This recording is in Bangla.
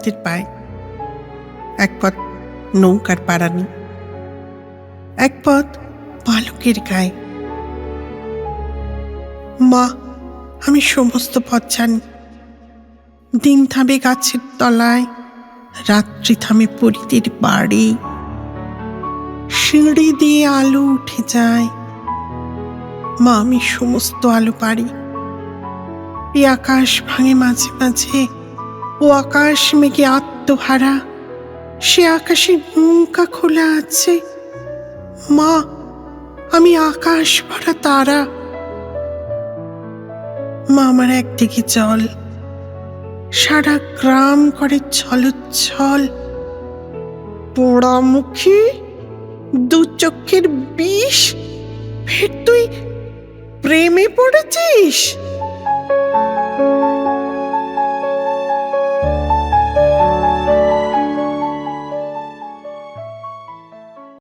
নদীর পায়, এক পথ নৌকার পাড়ানি, এক পথ পালকের গায়ে। মা, আমি সমস্ত পথ জানি। দিন থামে গাছের তলায়, রাত্রি থামে পরিতের বাড়ি, সিঁড়ি দিয়ে আলো উঠে যায়। মা, আমি সমস্ত আলো পারি। এই আকাশ ভাঙে মাঝে মাঝে, ও আকাশ মেঘে আত্মহারা, সে আকাশে নৌকা খোলা আছে। মা, আমি আকাশ ভরা তারা। মা, আমার একদিকে জল, সারা গ্রাম করে ছলোচ্ছল। পোড়ামুখী, দু চোখের বিষ, ফের তুই প্রেমে পড়েছিস?